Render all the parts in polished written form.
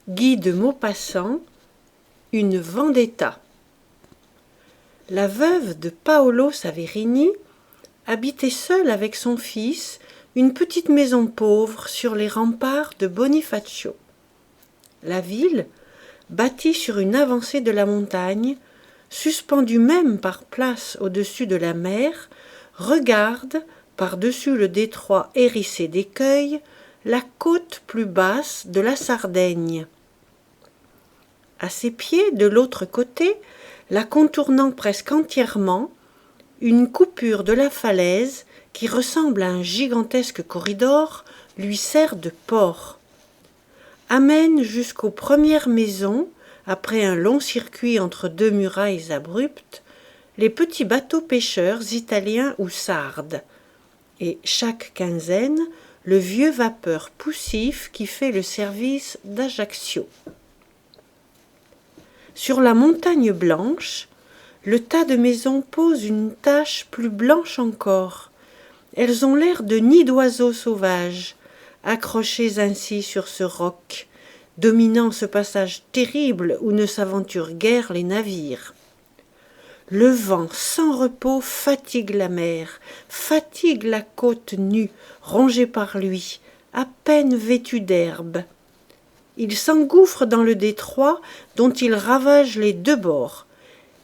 Guy de Maupassant, une vendetta. La veuve de Paolo Saverini habitait seule avec son fils une petite maison pauvre sur les remparts de Bonifacio. La ville, bâtie sur une avancée de la montagne, suspendue même par place au-dessus de la mer, regarde, par-dessus le détroit hérissé d'écueils, la côte plus basse de la Sardaigne. À ses pieds, de l'autre côté, la contournant presque entièrement, une coupure de la falaise qui ressemble à un gigantesque corridor lui sert de port. Amène jusqu'aux premières maisons, après un long circuit entre deux murailles abruptes, les petits bateaux pêcheurs italiens ou sardes, et chaque quinzaine, le vieux vapeur poussif qui fait le service d'Ajaccio. Sur la montagne blanche, le tas de maisons pose une tache plus blanche encore. Elles ont l'air de nids d'oiseaux sauvages, accrochés ainsi sur ce roc, dominant ce passage terrible où ne s'aventurent guère les navires. Le vent sans repos fatigue la mer, fatigue la côte nue, rongée par lui, à peine vêtue d'herbe. Il s'engouffre dans le détroit dont il ravage les deux bords.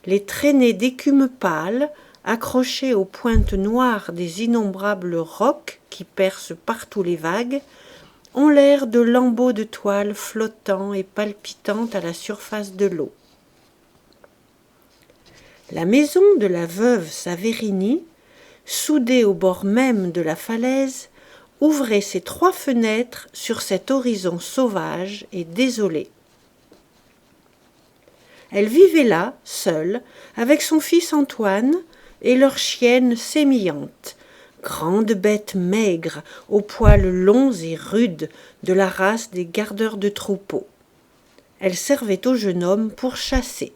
Les traînées d'écume pâle, accrochées aux pointes noires des innombrables rocs qui percent partout les vagues, ont l'air de lambeaux de toile flottants et palpitant à la surface de l'eau. La maison de la veuve Saverini, soudée au bord même de la falaise, ouvrait ses trois fenêtres sur cet horizon sauvage et désolé. Elle vivait là, seule, avec son fils Antoine et leur chienne Sémillante, grande bête maigre, aux poils longs et rudes, de la race des gardeurs de troupeaux. Elle servait au jeune homme pour chasser.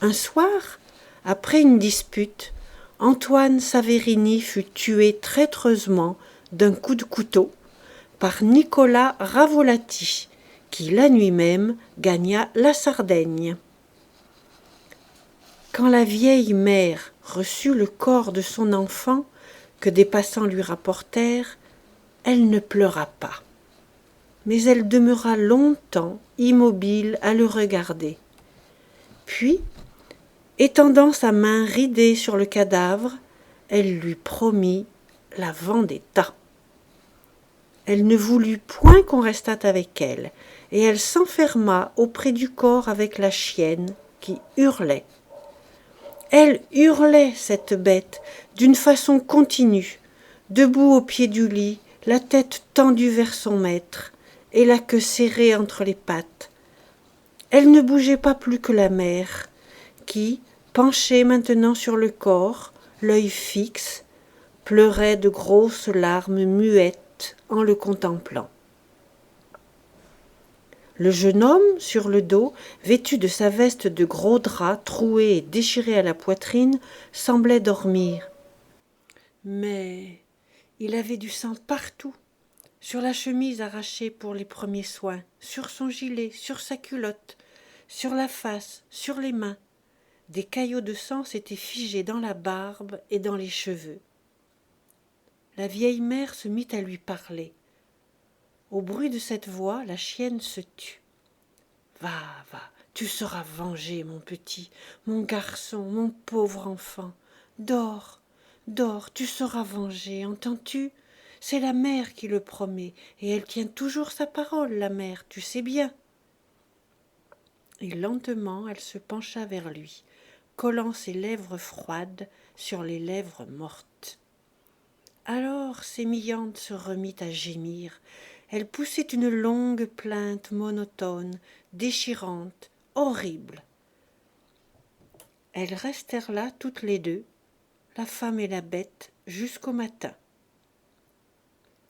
Un soir, après une dispute, Antoine Saverini fut tué traîtreusement d'un coup de couteau par Nicolas Ravolati, qui la nuit même gagna la Sardaigne. Quand la vieille mère reçut le corps de son enfant que des passants lui rapportèrent, elle ne pleura pas, mais elle demeura longtemps immobile à le regarder. Puis, étendant sa main ridée sur le cadavre, elle lui promit la vendetta. Elle ne voulut point qu'on restât avec elle, et elle s'enferma auprès du corps avec la chienne qui hurlait. Elle hurlait, cette bête, d'une façon continue, debout au pied du lit, la tête tendue vers son maître, et la queue serrée entre les pattes. Elle ne bougeait pas plus que la mère, qui, penchée maintenant sur le corps, l'œil fixe, pleurait de grosses larmes muettes en le contemplant. Le jeune homme, sur le dos, vêtu de sa veste de gros drap trouée et déchirée à la poitrine, semblait dormir. Mais il avait du sang partout, sur la chemise arrachée pour les premiers soins, sur son gilet, sur sa culotte, sur la face, sur les mains. Des caillots de sang s'étaient figés dans la barbe et dans les cheveux. La vieille mère se mit à lui parler. Au bruit de cette voix, la chienne se tut. « Va, va, tu seras vengé, mon petit, mon garçon, mon pauvre enfant. Dors, dors, tu seras vengé, entends-tu ? C'est la mère qui le promet, et elle tient toujours sa parole, la mère, tu sais bien. » Et lentement, elle se pencha vers lui, collant ses lèvres froides sur les lèvres mortes. Alors Sémillante se remit à gémir. Elle poussait une longue plainte monotone, déchirante, horrible. Elles restèrent là toutes les deux, la femme et la bête, jusqu'au matin.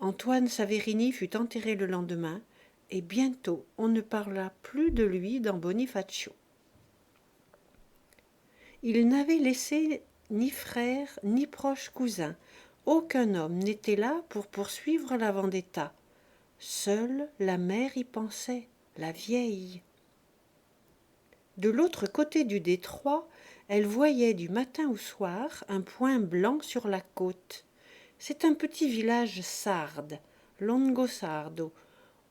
Antoine Saverini fut enterré le lendemain, et bientôt on ne parla plus de lui dans Bonifacio. Il n'avait laissé ni frère ni proche cousin. Aucun homme n'était là pour poursuivre la vendetta. Seule la mère y pensait, la vieille. De l'autre côté du détroit, elle voyait du matin au soir un point blanc sur la côte. C'est un petit village sarde, Longosardo,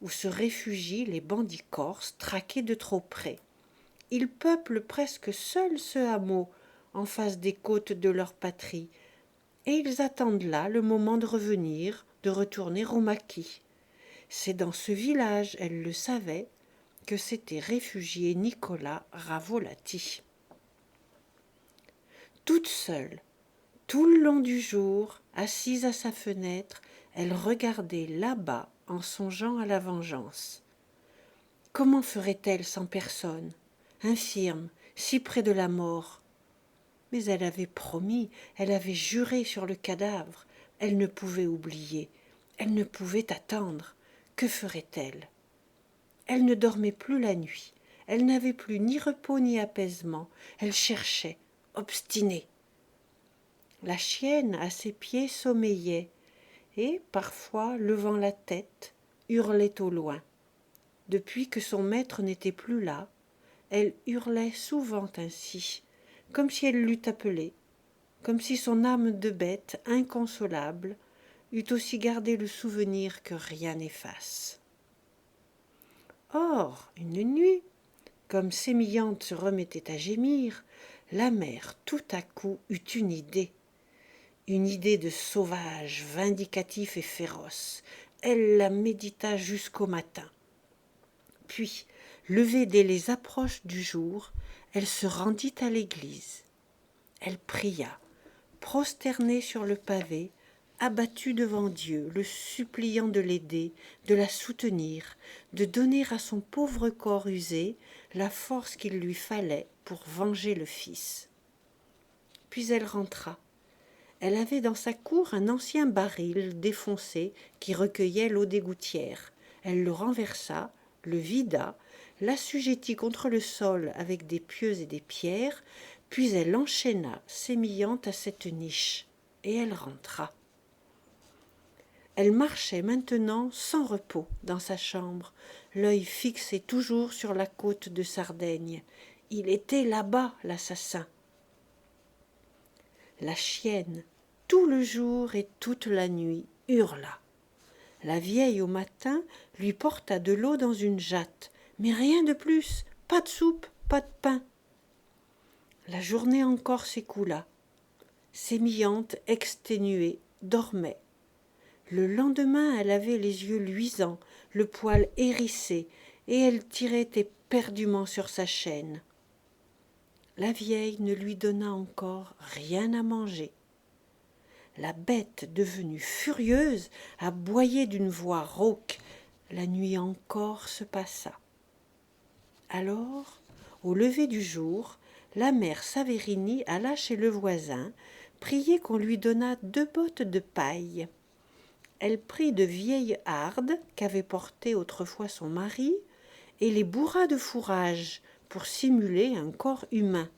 où se réfugient les bandits corses traqués de trop près. Ils peuplent presque seuls ce hameau, en face des côtes de leur patrie, et ils attendent là le moment de revenir, de retourner au maquis. C'est dans ce village, elle le savait, que s'était réfugié Nicolas Ravolati. Toute seule, tout le long du jour, assise à sa fenêtre, elle regardait là-bas en songeant à la vengeance. Comment ferait-elle sans personne, infirme, si près de la mort? Mais elle avait promis, elle avait juré sur le cadavre, elle ne pouvait oublier, elle ne pouvait attendre. Que ferait-elle? Elle ne dormait plus la nuit, elle n'avait plus ni repos ni apaisement, elle cherchait, obstinée. La chienne à ses pieds sommeillait, et, parfois, levant la tête, hurlait au loin. Depuis que son maître n'était plus là, elle hurlait souvent ainsi, comme si elle l'eût appelé, comme si son âme de bête inconsolable eût aussi gardé le souvenir que rien n'efface. Or, une nuit, comme Sémillante se remettait à gémir, la mère tout à coup eut une idée de sauvage, vindicatif et féroce. Elle la médita jusqu'au matin. Puis, levée dès les approches du jour, elle se rendit à l'église. Elle pria, prosternée sur le pavé, abattue devant Dieu, le suppliant de l'aider, de la soutenir, de donner à son pauvre corps usé la force qu'il lui fallait pour venger le fils. Puis elle rentra. Elle avait dans sa cour un ancien baril défoncé qui recueillait l'eau des gouttières. Elle le renversa, le vida, l'assujettit contre le sol avec des pieux et des pierres, puis elle enchaîna Sémillante à cette niche, et elle rentra. Elle marchait maintenant sans repos dans sa chambre, l'œil fixé toujours sur la côte de Sardaigne. Il était là-bas, l'assassin. La chienne, tout le jour et toute la nuit, hurla. La vieille, au matin, lui porta de l'eau dans une jatte, mais rien de plus, pas de soupe, pas de pain. La journée encore s'écoula. Sémillante, exténuée, dormait. Le lendemain, elle avait les yeux luisants, le poil hérissé, et elle tirait éperdument sur sa chaîne. La vieille ne lui donna encore rien à manger. La bête, devenue furieuse, aboyait d'une voix rauque. La nuit encore se passa. Alors, au lever du jour, la mère Saverini alla chez le voisin, prier qu'on lui donnât 2 bottes de paille. Elle prit de vieilles hardes qu'avait portées autrefois son mari et les bourra de fourrage pour simuler un corps humain.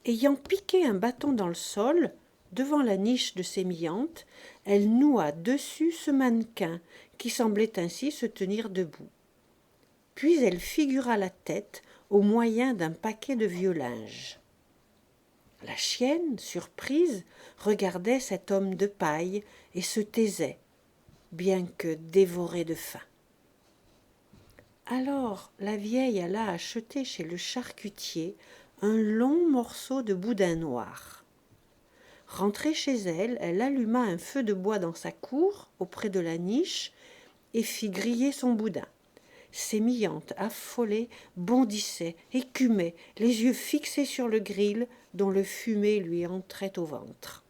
Ayant piqué un bâton dans le sol, devant la niche de Sémillante, elle noua dessus ce mannequin qui semblait ainsi se tenir debout. Puis elle figura la tête au moyen d'un paquet de vieux linge. La chienne, surprise, regardait cet homme de paille et se taisait, bien que dévorée de faim. Alors la vieille alla acheter chez le charcutier un long morceau de boudin noir. Rentrée chez elle, elle alluma un feu de bois dans sa cour, auprès de la niche, et fit griller son boudin. Sémillante, affolée, bondissait, écumait, les yeux fixés sur le gril dont le fumet lui entrait au ventre.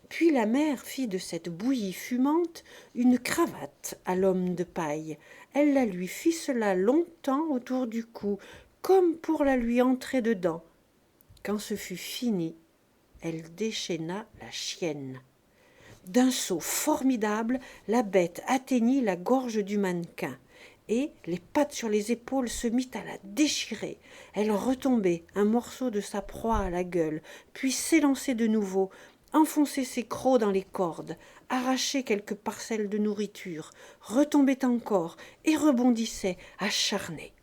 Puis la mère fit de cette bouillie fumante une cravate à l'homme de paille. Elle la lui ficela longtemps autour du cou, comme pour la lui entrer dedans. Quand ce fut fini, elle déchaîna la chienne. D'un saut formidable, la bête atteignit la gorge du mannequin et, les pattes sur les épaules, se mit à la déchirer. Elle retombait, un morceau de sa proie à la gueule, puis s'élançait de nouveau, enfonçait ses crocs dans les cordes, arrachait quelques parcelles de nourriture, retombait encore et rebondissait, acharnée.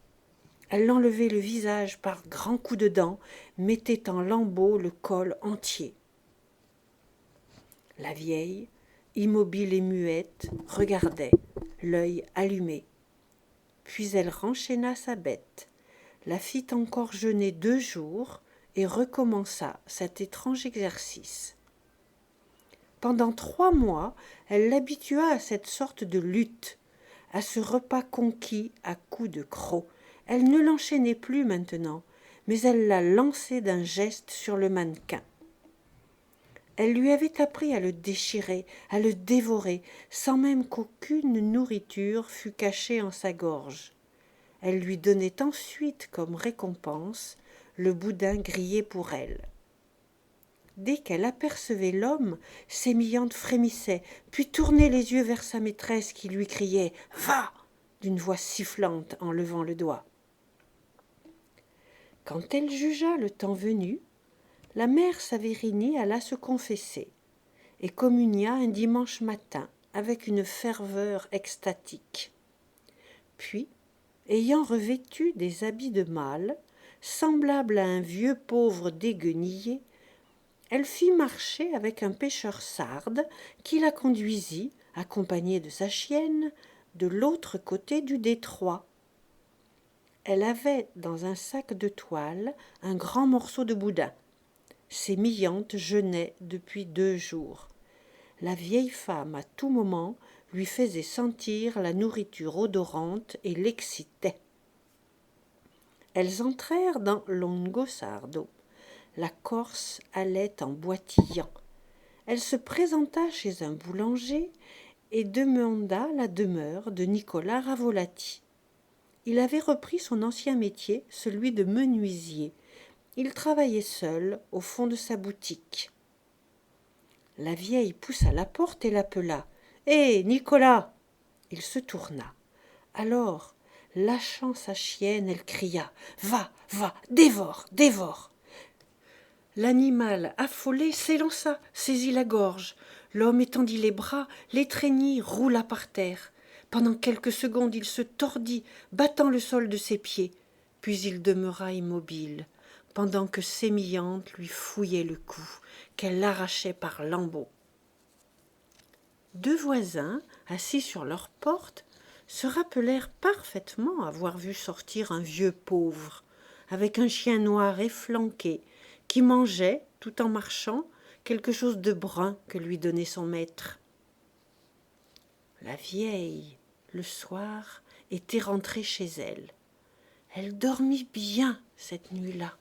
Elle enlevait le visage par grands coups de dents, mettait en lambeaux le col entier. La vieille, immobile et muette, regardait, l'œil allumé. Puis elle renchaîna sa bête, la fit encore jeûner 2 jours et recommença cet étrange exercice. Pendant 3 mois, elle l'habitua à cette sorte de lutte, à ce repas conquis à coups de crocs. Elle ne l'enchaînait plus maintenant, mais elle la lançait d'un geste sur le mannequin. Elle lui avait appris à le déchirer, à le dévorer, sans même qu'aucune nourriture fût cachée en sa gorge. Elle lui donnait ensuite comme récompense le boudin grillé pour elle. Dès qu'elle apercevait l'homme, Sémillante frémissait, puis tournait les yeux vers sa maîtresse qui lui criait « Va !» d'une voix sifflante en levant le doigt. Quand elle jugea le temps venu, la mère Saverini alla se confesser et communia un dimanche matin avec une ferveur extatique. Puis, ayant revêtu des habits de mâle, semblable à un vieux pauvre déguenillé, elle fit marcher avec un pêcheur sarde qui la conduisit, accompagnée de sa chienne, de l'autre côté du détroit. Elle avait dans un sac de toile un grand morceau de boudin. Sémillante jeûnait depuis 2 jours. La vieille femme, à tout moment, lui faisait sentir la nourriture odorante et l'excitait. Elles entrèrent dans Longosardo. La Corse allait en boitillant. Elle se présenta chez un boulanger et demanda la demeure de Nicolas Ravolati. Il avait repris son ancien métier, celui de menuisier. Il travaillait seul au fond de sa boutique. La vieille poussa la porte et l'appela. « Hé, Nicolas !» Il se tourna. Alors, lâchant sa chienne, elle cria « Va, va, dévore, dévore !» L'animal, affolé, s'élança, saisit la gorge. L'homme étendit les bras, l'étreignit, roula par terre. Pendant quelques secondes, il se tordit, battant le sol de ses pieds. Puis il demeura immobile, pendant que Sémillante lui fouillait le cou, qu'elle arrachait par lambeaux. 2 voisins, assis sur leur porte, se rappelèrent parfaitement avoir vu sortir un vieux pauvre, avec un chien noir efflanqué, qui mangeait, tout en marchant, quelque chose de brun que lui donnait son maître. La vieille, le soir, était rentrée chez elle. Elle dormit bien cette nuit-là.